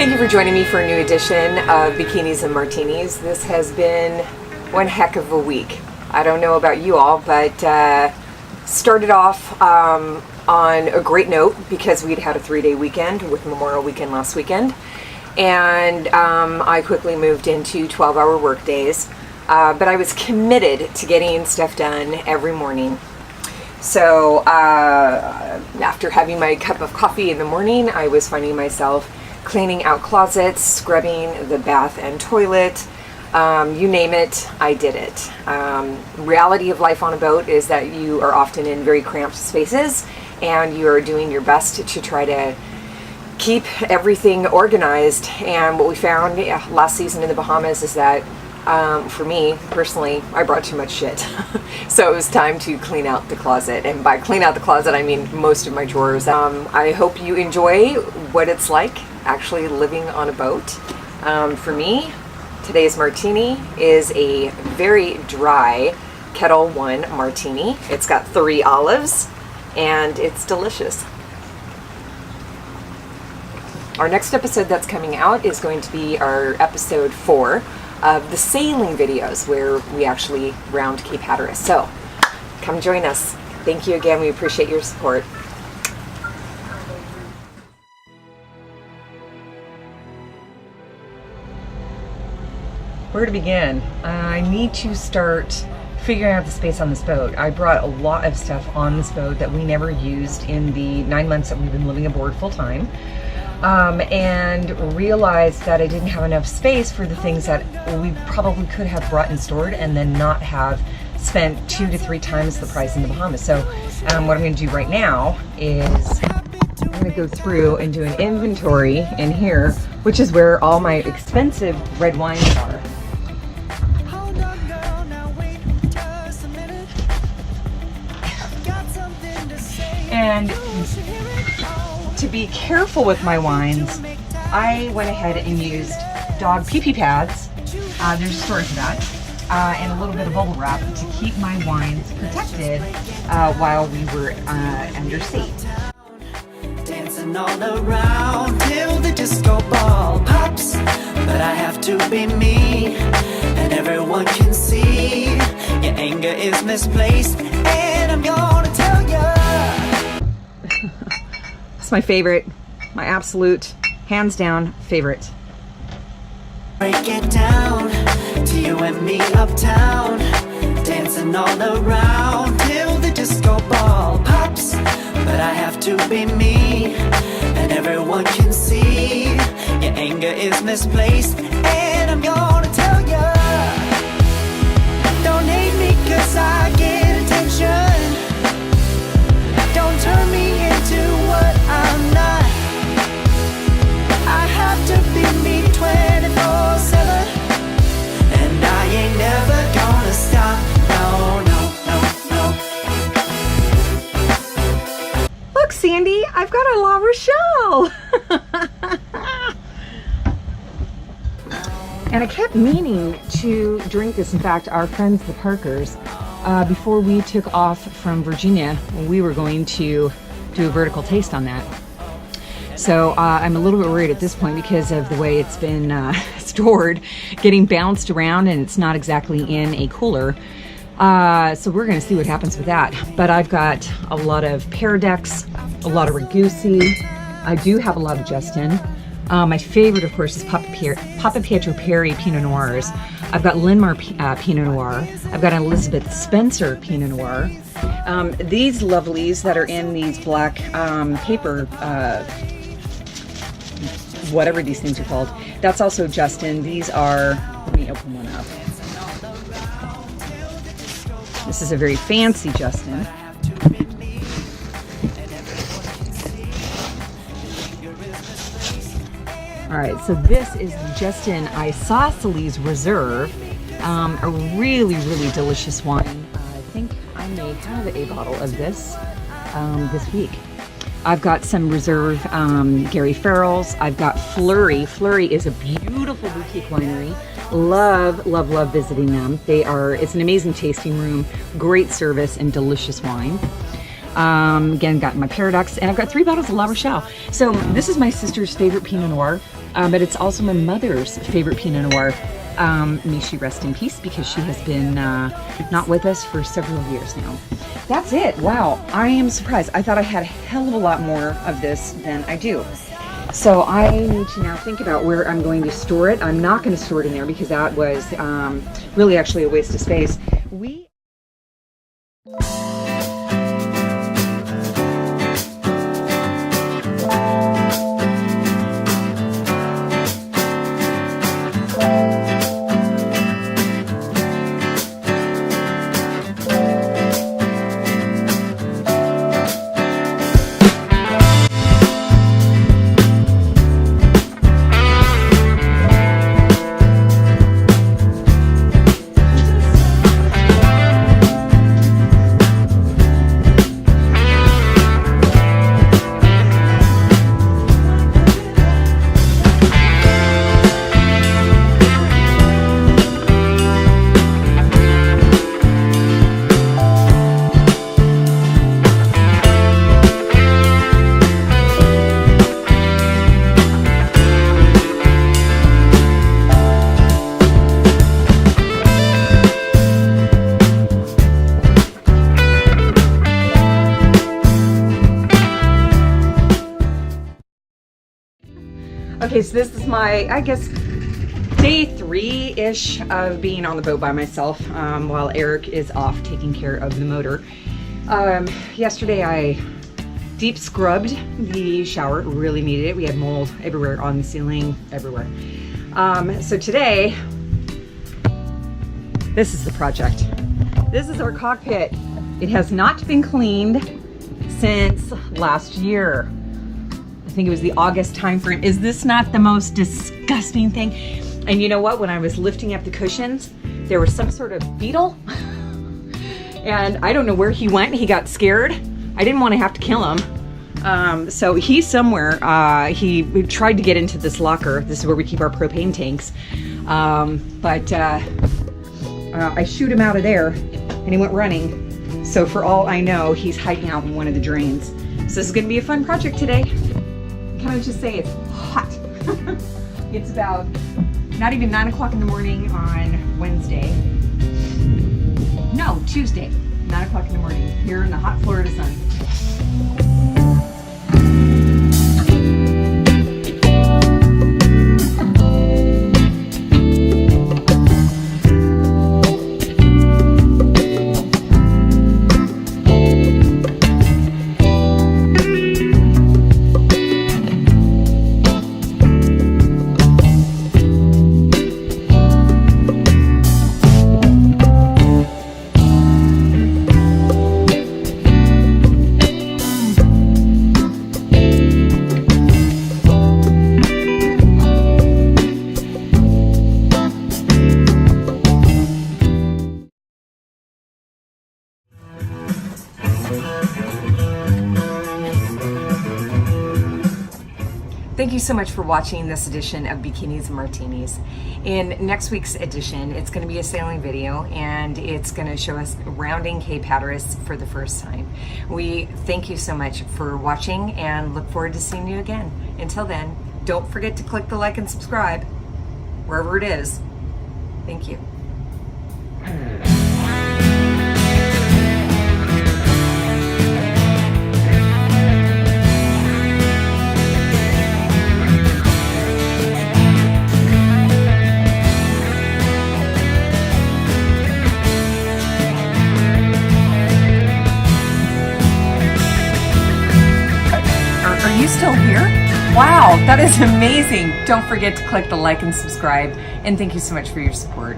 Thank you for joining me for a new edition of Bikinis and Martinis. This has been one heck of a week. I don't know about you all, but started off on a great note because we'd had a 3-day weekend with Memorial Weekend last weekend. And I quickly moved into 12-hour work days. But I was committed to getting stuff done every morning. So after having my cup of coffee in the morning, I was finding myself cleaning out closets, scrubbing the bath and toilet, you name it, I did it. Reality of life on a boat is that you are often in very cramped spaces and you are doing your best to try to keep everything organized. And what we found last season in the Bahamas is that for me personally, I brought too much shit. So it was time to clean out the closet. And by clean out the closet, I mean most of my drawers. I hope you enjoy what it's like actually living on a boat. For me, today's martini is a very dry Kettle One martini. It's got 3 olives and it's delicious. Our next episode that's coming out is going to be our episode 4 of the sailing videos where we actually round Cape Hatteras. So come join us. Thank you again. We appreciate your support. Where to begin? I need to start figuring out the space on this boat. I brought a lot of stuff on this boat that we never used in the 9 months that we've been living aboard full time. And realized that I didn't have enough space for the things that we probably could have brought and stored and then not have spent 2 to 3 times the price in the Bahamas. So what I'm going to do right now is I'm going to go through and do an inventory in here, which is where all my expensive red wines are. And to be careful with my wines, I went ahead and used dog pee-pee pads. There's a story for that. And a little bit of bubble wrap to keep my wines protected while we were under sea. Dancing all around till the disco ball pops, but I have to be me, and everyone can see your anger is misplaced, and I'm gonna tell you. It's my favorite, my absolute, hands down favorite. Break it down to you and me uptown, dancing all around till the disco ball pops, but I have to be me, and everyone can see your anger is misplaced, and I'm gonna tell you. Don't hate me 'cause I get attention. Don't turn me into what I'm not. I have to be me 24/7, and I ain't never gonna stop. No, no, no, no. Look, Sandy, I've got a La Rochelle. And I kept meaning to drink this. In fact, our friends, the Parkers, before we took off from Virginia, we were going to do a vertical taste on that. So I'm a little bit worried at this point because of the way it's been stored, getting bounced around, and it's not exactly in a cooler. So we're going to see what happens with that. But I've got a lot of Paradex, a lot of Ragusi. I do have a lot of Justin. My favorite, of course, is Papa Pietro Perry Pinot Noirs. I've got Linmar Pinot Noir. I've got an Elizabeth Spencer Pinot Noir. These lovelies that are in these black paper, whatever these things are called, that's also Justin. These are, let me open one up. This is a very fancy Justin. All right, so this is the Justin Isosceles Reserve, a really, really delicious wine. I think I may have a bottle of this this week. I've got some Reserve Gary Farrell's. I've got Fleury. Fleury is a beautiful boutique winery. Love, love, love visiting them. It's an amazing tasting room, great service, and delicious wine. Again, got my Paradox, and I've got 3 bottles of La Rochelle. So this is my sister's favorite Pinot Noir, but it's also my mother's favorite Pinot Noir. May she rest in peace, because she has been not with us for several years now. That's it. Wow, I am surprised. I thought I had a hell of a lot more of this than I do. So I need to now think about where I'm going to store it. I'm not going to store it in there because that was really actually a waste of space. Okay, so this is my, I guess, day 3-ish of being on the boat by myself while Eric is off taking care of the motor. Yesterday I deep scrubbed the shower, really needed it. We had mold everywhere, on the ceiling, everywhere. So today, this is the project. This is our cockpit. It has not been cleaned since last year. I think it was the August time frame. Is this not the most disgusting thing? And you know what? When I was lifting up the cushions, there was some sort of beetle. And I don't know where he went. He got scared. I didn't want to have to kill him. So he's somewhere. He tried to get into this locker. This is where we keep our propane tanks. But I shoot him out of there and he went running. So for all I know, he's hiding out in one of the drains. So this is going to be a fun project today. Can I just say it's hot? It's about not even 9 o'clock in the morning on Wednesday. No, Tuesday, 9 o'clock in the morning here in the hot Florida sun. Thank you so much for watching this edition of Bikinis and Martinis. In next week's edition, it's going to be a sailing video, and it's going to show us rounding Cape Hatteras for the first time. We thank you so much for watching and look forward to seeing you again. Until then, don't forget to click the like and subscribe, wherever it is. Thank you. Are you still here? Wow, that is amazing. Don't forget to click the like and subscribe, and thank you so much for your support.